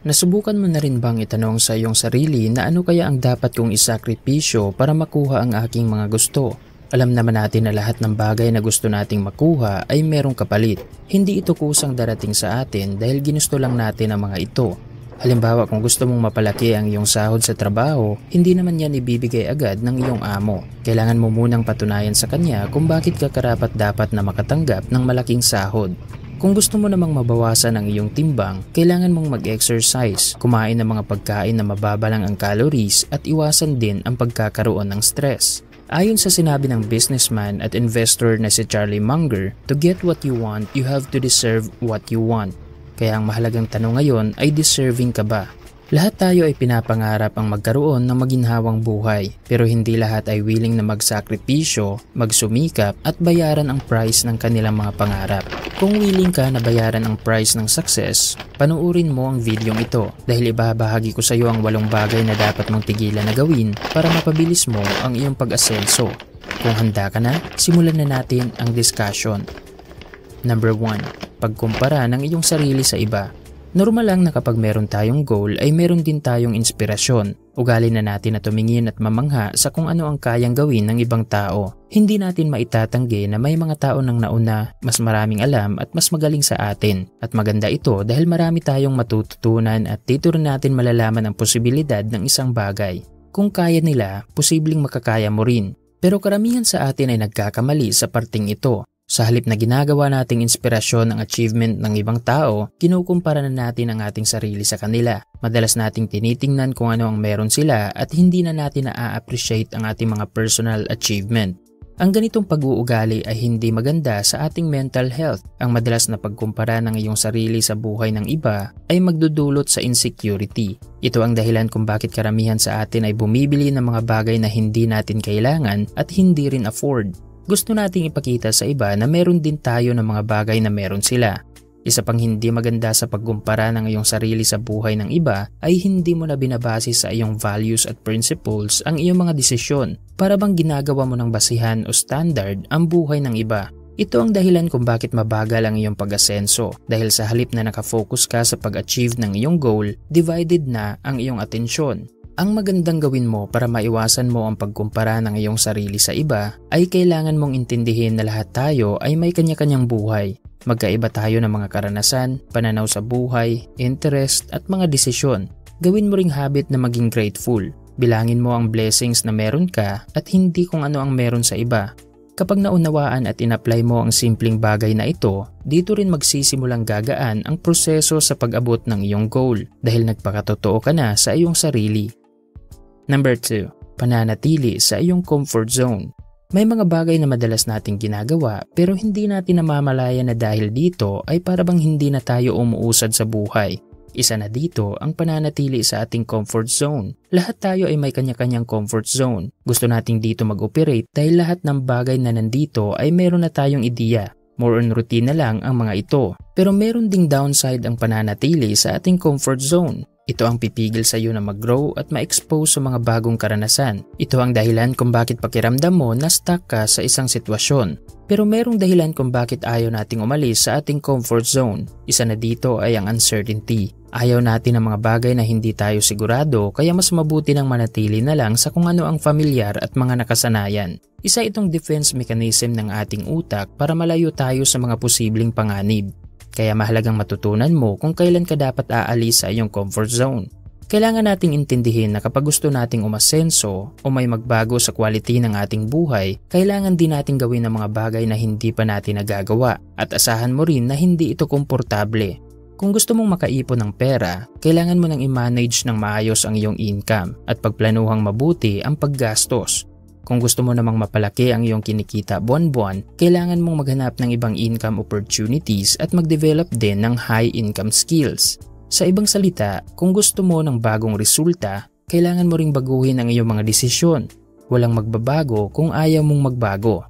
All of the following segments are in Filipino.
Nasubukan mo na rin bang itanong sa iyong sarili na ano kaya ang dapat kong isakripisyo para makuha ang aking mga gusto? Alam naman natin na lahat ng bagay na gusto nating makuha ay merong kapalit. Hindi ito kusang darating sa atin dahil ginusto lang natin ang mga ito. Halimbawa, kung gusto mong mapalaki ang iyong sahod sa trabaho, hindi naman yan ibibigay agad ng iyong amo. Kailangan mo munang patunayan sa kanya kung bakit ka karapat-dapat na makatanggap ng malaking sahod. Kung gusto mo namang mabawasan ang iyong timbang, kailangan mong mag-exercise, kumain ng mga pagkain na mababa lang ang calories at iwasan din ang pagkakaroon ng stress. Ayon sa sinabi ng businessman at investor na si Charlie Munger, to get what you want, you have to deserve what you want. Kaya ang mahalagang tanong ngayon ay deserving ka ba? Lahat tayo ay pinapangarap ang magkaroon ng maginhawang buhay, pero hindi lahat ay willing na magsakripisyo, magsumikap at bayaran ang price ng kanilang mga pangarap. Kung willing ka na bayaran ang price ng success, panuurin mo ang videong ito dahil ibabahagi ko sa iyo ang 8 bagay na dapat mong tigilan na gawin para mapabilis mo ang iyong pag-asenso. Kung handa ka na, simulan na natin ang discussion. Number 1. Pagkumpara ng iyong sarili sa iba. Normal lang na kapag meron tayong goal ay meron din tayong inspirasyon. Ugali na natin na tumingin at mamangha sa kung ano ang kayang gawin ng ibang tao. Hindi natin maitatanggi na may mga tao nang nauna, mas maraming alam at mas magaling sa atin. At maganda ito dahil marami tayong matututunan at dito rin natin malalaman ang posibilidad ng isang bagay. Kung kaya nila, posibleng makakaya mo rin. Pero karamihan sa atin ay nagkakamali sa parting ito. Sa halip na ginagawa nating inspirasyon ang achievement ng ibang tao, kinukumpara na natin ang ating sarili sa kanila. Madalas nating tinitingnan kung ano ang meron sila at hindi na natin na-appreciate ang ating mga personal achievement. Ang ganitong pag-uugali ay hindi maganda sa ating mental health. Ang madalas na pagkumpara ng iyong sarili sa buhay ng iba ay magdudulot sa insecurity. Ito ang dahilan kung bakit karamihan sa atin ay bumibili ng mga bagay na hindi natin kailangan at hindi rin afford. Gusto nating ipakita sa iba na meron din tayo ng mga bagay na meron sila. Isa pang hindi maganda sa pagkumpara ng iyong sarili sa buhay ng iba ay hindi mo na binabase sa iyong values at principles ang iyong mga desisyon para bang ginagawa mo ng basihan o standard ang buhay ng iba. Ito ang dahilan kung bakit mabagal ang iyong pag-asenso dahil sa halip na nakafocus ka sa pag-achieve ng iyong goal, divided na ang iyong atensyon. Ang magandang gawin mo para maiwasan mo ang pagkumpara ng iyong sarili sa iba ay kailangan mong intindihin na lahat tayo ay may kanya-kanyang buhay. Magkaiba tayo ng mga karanasan, pananaw sa buhay, interest at mga desisyon. Gawin mo ring habit na maging grateful. Bilangin mo ang blessings na meron ka at hindi kung ano ang meron sa iba. Kapag naunawaan at in-apply mo ang simpleng bagay na ito, dito rin magsisimulang gagaan ang proseso sa pag-abot ng iyong goal dahil nagpakatotoo ka na sa iyong sarili. Number 2. Pananatili sa iyong comfort zone. May mga bagay na madalas nating ginagawa pero hindi natin namamalaya na dahil dito ay parabang hindi na tayo umuusad sa buhay. Isa na dito ang pananatili sa ating comfort zone. Lahat tayo ay may kanya-kanyang comfort zone. Gusto nating dito mag-operate dahil lahat ng bagay na nandito ay meron na tayong ideya. More on routine na lang ang mga ito. Pero meron ding downside ang pananatili sa ating comfort zone. Ito ang pipigil sa iyo na mag-grow at ma-expose sa mga bagong karanasan. Ito ang dahilan kung bakit pakiramdam mo na stuck ka sa isang sitwasyon. Pero merong dahilan kung bakit ayaw nating umalis sa ating comfort zone. Isa na dito ay ang uncertainty. Ayaw natin ng mga bagay na hindi tayo sigurado kaya mas mabuti nang manatili na lang sa kung ano ang familiar at mga nakasanayan. Isa itong defense mechanism ng ating utak para malayo tayo sa mga posibleng panganib. Kaya mahalagang matutunan mo kung kailan ka dapat aalis sa iyong comfort zone. Kailangan nating intindihin na kapag gusto nating umasenso o may magbago sa quality ng ating buhay, kailangan din nating gawin ang mga bagay na hindi pa natin nagagawa at asahan mo rin na hindi ito komportable. Kung gusto mong makaipon ng pera, kailangan mo nang i-manage ng maayos ang iyong income at pagplanuhang mabuti ang paggastos. Kung gusto mo namang mapalaki ang iyong kinikita buwan-buwan, kailangan mong maghanap ng ibang income opportunities at mag-develop din ng high income skills. Sa ibang salita, kung gusto mo ng bagong resulta, kailangan mo ring baguhin ang iyong mga desisyon. Walang magbabago kung ayaw mong magbago.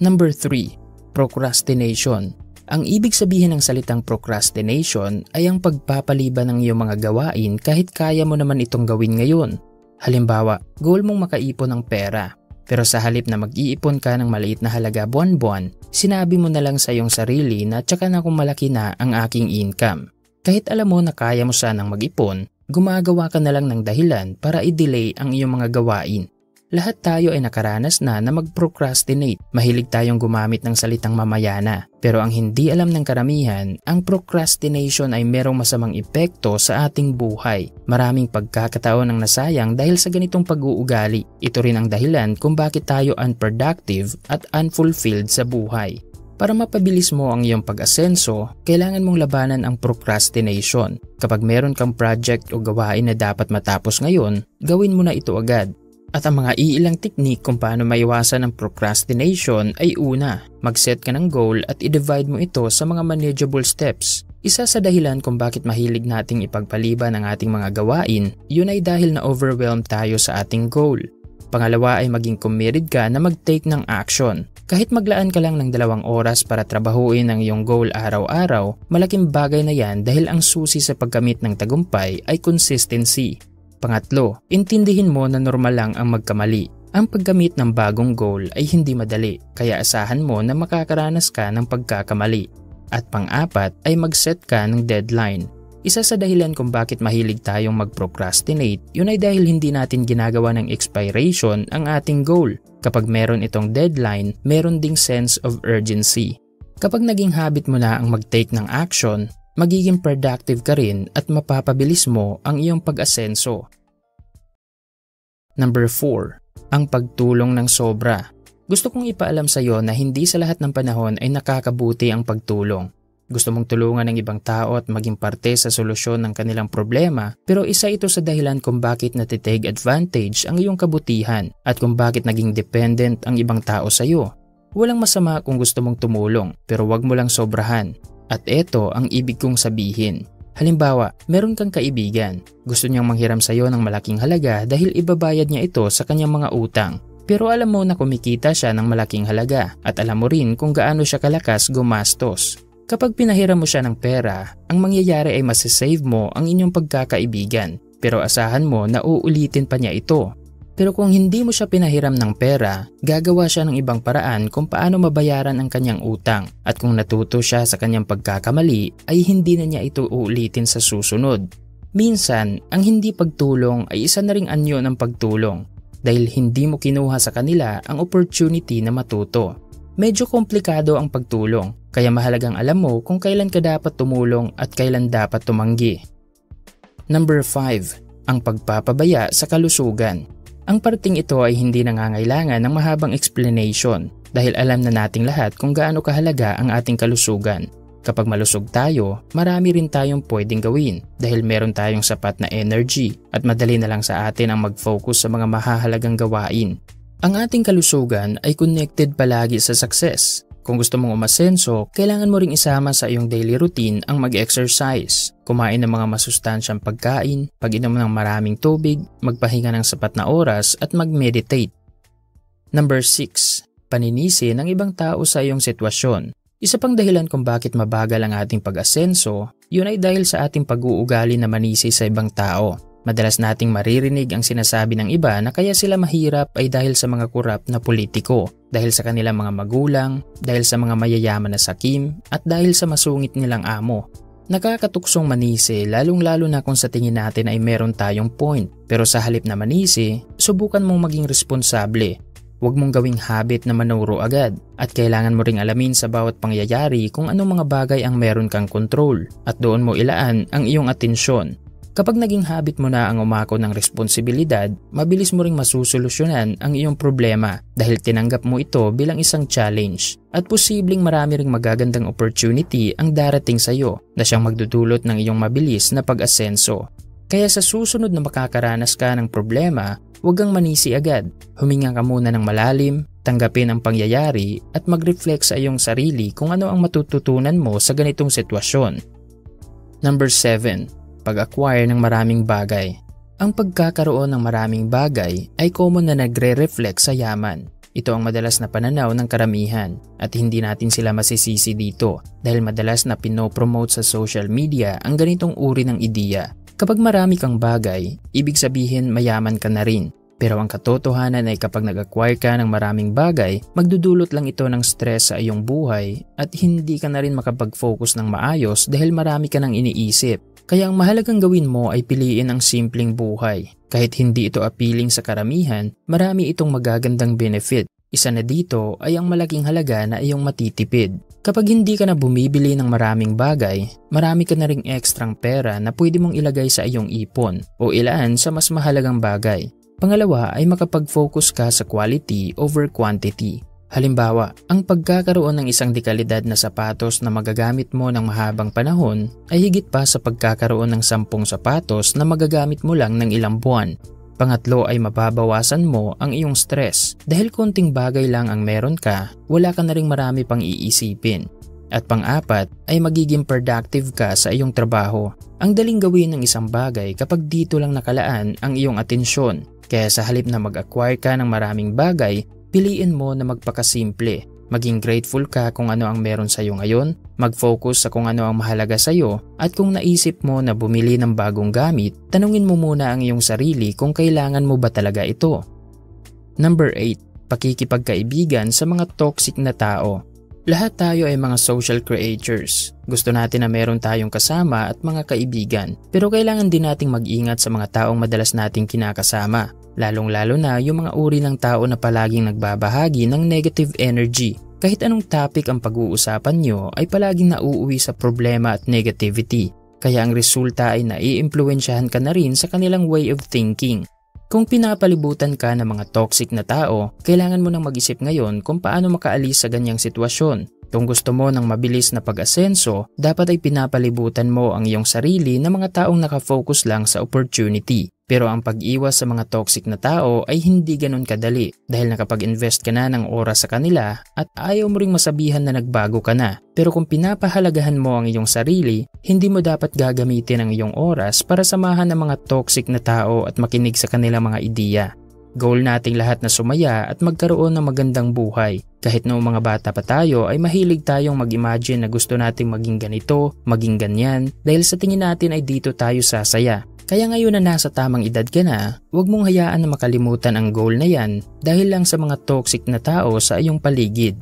Number 3. Procrastination. Ang ibig sabihin ng salitang procrastination ay ang pagpapaliban ng iyong mga gawain kahit kaya mo naman itong gawin ngayon. Halimbawa, goal mong makaipon ng pera. Pero sa halip na mag-iipon ka ng maliit na halaga buwan-buwan, sinabi mo na lang sa iyong sarili na tsaka na kung malaki na ang aking income. Kahit alam mo na kaya mo sanang mag-ipon, gumagawa ka na lang ng dahilan para i-delay ang iyong mga gawain. Lahat tayo ay nakaranas na mag-procrastinate. Mahilig tayong gumamit ng salitang mamayana. Pero ang hindi alam ng karamihan, ang procrastination ay merong masamang epekto sa ating buhay. Maraming pagkakataon ang nasayang dahil sa ganitong pag-uugali. Ito rin ang dahilan kung bakit tayo unproductive at unfulfilled sa buhay. Para mapabilis mo ang iyong pag-asenso, kailangan mong labanan ang procrastination. Kapag meron kang project o gawain na dapat matapos ngayon, gawin mo na ito agad. At ang mga iilang teknik kung paano maiwasan ang procrastination ay una, mag-set ka ng goal at i-divide mo ito sa mga manageable steps. Isa sa dahilan kung bakit mahilig nating ipagpaliban ang ating mga gawain, yun ay dahil na-overwhelm tayo sa ating goal. Pangalawa ay maging committed ka na mag-take ng action. Kahit maglaan ka lang ng 2 oras para trabahuin ang iyong goal araw-araw, malaking bagay na yan dahil ang susi sa pagkamit ng tagumpay ay consistency. Pangatlo, intindihin mo na normal lang ang magkamali. Ang paggamit ng bagong goal ay hindi madali, kaya asahan mo na makakaranas ka ng pagkakamali. At pang-apat ay mag-set ka ng deadline. Isa sa dahilan kung bakit mahilig tayong mag-procrastinate, yun ay dahil hindi natin ginagawa ng expiration ang ating goal. Kapag meron itong deadline, meron ding sense of urgency. Kapag naging habit mo na ang mag-take ng action, magiging productive ka rin at mapapabilis mo ang iyong pag-asenso. Number 4. Ang pagtulong ng sobra. Gusto kong ipaalam sa iyo na hindi sa lahat ng panahon ay nakakabuti ang pagtulong. Gusto mong tulungan ng ibang tao at maging parte sa solusyon ng kanilang problema, pero isa ito sa dahilan kung bakit natitake advantage ang iyong kabutihan at kung bakit naging dependent ang ibang tao sa iyo. Walang masama kung gusto mong tumulong, pero wag mo lang sobrahan. At eto ang ibig kong sabihin. Halimbawa, meron kang kaibigan. Gusto niyang manghiram sa iyo ng malaking halaga dahil ibabayad niya ito sa kanyang mga utang. Pero alam mo na kumikita siya ng malaking halaga at alam mo rin kung gaano siya kalakas gumastos. Kapag pinahiram mo siya ng pera, ang mangyayari ay masisave mo ang inyong pagkakaibigan. Pero asahan mo na uulitin pa niya ito. Pero kung hindi mo siya pinahiram ng pera, gagawa siya ng ibang paraan kung paano mabayaran ang kanyang utang. At kung natuto siya sa kanyang pagkakamali, ay hindi na niya ito uulitin sa susunod. Minsan, ang hindi pagtulong ay isa na ring anyo ng pagtulong dahil hindi mo kinuha sa kanila ang opportunity na matuto. Medyo komplikado ang pagtulong, kaya mahalagang alam mo kung kailan ka dapat tumulong at kailan dapat tumanggi. Number 5. Ang pagpapabaya sa kalusugan. Ang parting ito ay hindi nangangailangan ng mahabang explanation dahil alam na nating lahat kung gaano kahalaga ang ating kalusugan. Kapag malusog tayo, marami rin tayong pwedeng gawin dahil meron tayong sapat na energy at madali na lang sa atin ang mag-focus sa mga mahahalagang gawain. Ang ating kalusugan ay connected palagi sa success. Kung gusto mong umasenso, kailangan mo ring isama sa iyong daily routine ang mag-exercise, kumain ng mga masustansyang pagkain, pag-inom ng maraming tubig, magpahinga ng sapat na oras at mag-meditate. Number 6. Paninisi ng ibang tao sa iyong sitwasyon. Isa pang dahilan kung bakit mabagal ang ating pag-asenso, yun ay dahil sa ating pag-uugali na manisi sa ibang tao. Madalas nating maririnig ang sinasabi ng iba na kaya sila mahirap ay dahil sa mga kurap na politiko, dahil sa kanilang mga magulang, dahil sa mga mayayaman na sakim, at dahil sa masungit nilang amo. Nakakatuksong manisi lalong-lalo na kung sa tingin natin ay meron tayong point. Pero sa halip na manisi, subukan mong maging responsable. Huwag mong gawing habit na manuro agad at kailangan mo ring alamin sa bawat pangyayari kung anong mga bagay ang meron kang control at doon mo ilaan ang iyong atensyon. Kapag naging habit mo na ang umako ng responsibilidad, mabilis mo ring masusolusyonan ang iyong problema dahil tinanggap mo ito bilang isang challenge at posibleng marami ring magagandang opportunity ang darating sa iyo na siyang magdudulot ng iyong mabilis na pag-asenso. Kaya sa susunod na makakaranas ka ng problema, huwag kang manisi agad. Huminga ka muna ng malalim, tanggapin ang pangyayari at mag-reflect sa iyong sarili kung ano ang matututunan mo sa ganitong sitwasyon. Number 7. Pag-acquire ng maraming bagay. Ang pagkakaroon ng maraming bagay ay common na nagre-reflect sa yaman. Ito ang madalas na pananaw ng karamihan at hindi natin sila masisisi dito dahil madalas na pinopromote sa social media ang ganitong uri ng ideya. Kapag marami kang bagay, ibig sabihin mayaman ka na rin. Pero ang katotohanan ay kapag nag-acquire ka ng maraming bagay, magdudulot lang ito ng stress sa iyong buhay at hindi ka na rin makapag-focus ng maayos dahil marami ka nang iniisip. Kaya ang mahalagang gawin mo ay piliin ang simpleng buhay. Kahit hindi ito appealing sa karamihan, marami itong magagandang benefit. Isa na dito ay ang malaking halaga na iyong matitipid. Kapag hindi ka na bumibili ng maraming bagay, marami ka na ring ekstrang pera na pwede mong ilagay sa iyong ipon o ilaan sa mas mahalagang bagay. Pangalawa ay makapag-focus ka sa quality over quantity. Halimbawa, ang pagkakaroon ng isang dekalidad na sapatos na magagamit mo ng mahabang panahon ay higit pa sa pagkakaroon ng 10 sapatos na magagamit mo lang ng ilang buwan. Pangatlo ay mababawasan mo ang iyong stress. Dahil konting bagay lang ang meron ka, wala ka na ring marami pang iisipin. At pang-apat ay magiging productive ka sa iyong trabaho. Ang daling gawin ng isang bagay kapag dito lang nakalaan ang iyong atensyon. Kaya sa halip na mag-acquire ka ng maraming bagay, piliin mo na magpakasimple. Maging grateful ka kung ano ang meron sa iyo ngayon, mag-focus sa kung ano ang mahalaga sa iyo, at kung naisip mo na bumili ng bagong gamit, tanungin mo muna ang iyong sarili kung kailangan mo ba talaga ito. Number 8. Pakikipagkaibigan sa mga toxic na tao. Lahat tayo ay mga social creatures. Gusto natin na meron tayong kasama at mga kaibigan, pero kailangan din nating mag-ingat sa mga taong madalas nating kinakasama. Lalong-lalo na yung mga uri ng tao na palaging nagbabahagi ng negative energy. Kahit anong topic ang pag-uusapan nyo ay palaging nauuwi sa problema at negativity. Kaya ang resulta ay naiimpluwensyahan ka na rin sa kanilang way of thinking. Kung pinapalibutan ka ng mga toxic na tao, kailangan mo nang mag-isip ngayon kung paano makaalis sa ganyang sitwasyon. Kung gusto mo ng mabilis na pag-asenso, dapat ay pinapalibutan mo ang iyong sarili ng mga taong nakafocus lang sa opportunity. Pero ang pag-iwas sa mga toxic na tao ay hindi ganun kadali dahil nakapag-invest ka na ng oras sa kanila at ayaw mo ring masabihan na nagbago ka na. Pero kung pinapahalagahan mo ang iyong sarili, hindi mo dapat gagamitin ang iyong oras para samahan ng mga toxic na tao at makinig sa kanilang mga ideya. Goal nating lahat na sumaya at magkaroon ng magandang buhay. Kahit noong mga bata pa tayo ay mahilig tayong mag-imagine na gusto nating maging ganito, maging ganyan dahil sa tingin natin ay dito tayo sasaya. Kaya ngayon na nasa tamang edad ka na, huwag mong hayaan na makalimutan ang goal na yan dahil lang sa mga toxic na tao sa iyong paligid.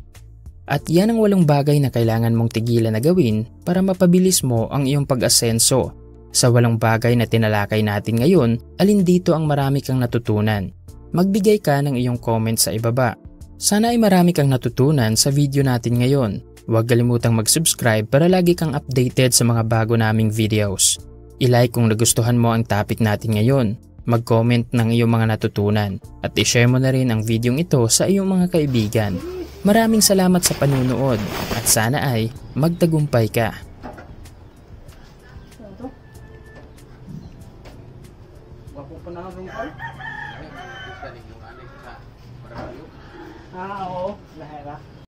At yan ang 8 bagay na kailangan mong tigilan na gawin para mapabilis mo ang iyong pag-asenso. Sa 8 bagay na tinalakay natin ngayon, alin dito ang marami kang natutunan? Magbigay ka ng iyong comment sa ibaba. Sana ay marami kang natutunan sa video natin ngayon. Huwag kalimutang mag-subscribe para lagi kang updated sa mga bago naming videos. I-like kung nagustuhan mo ang topic natin ngayon. Mag-comment ng iyong mga natutunan. At i-share mo na rin ang videong ito sa iyong mga kaibigan. Maraming salamat sa panunood at sana ay magtagumpay ka. Oo, lahera.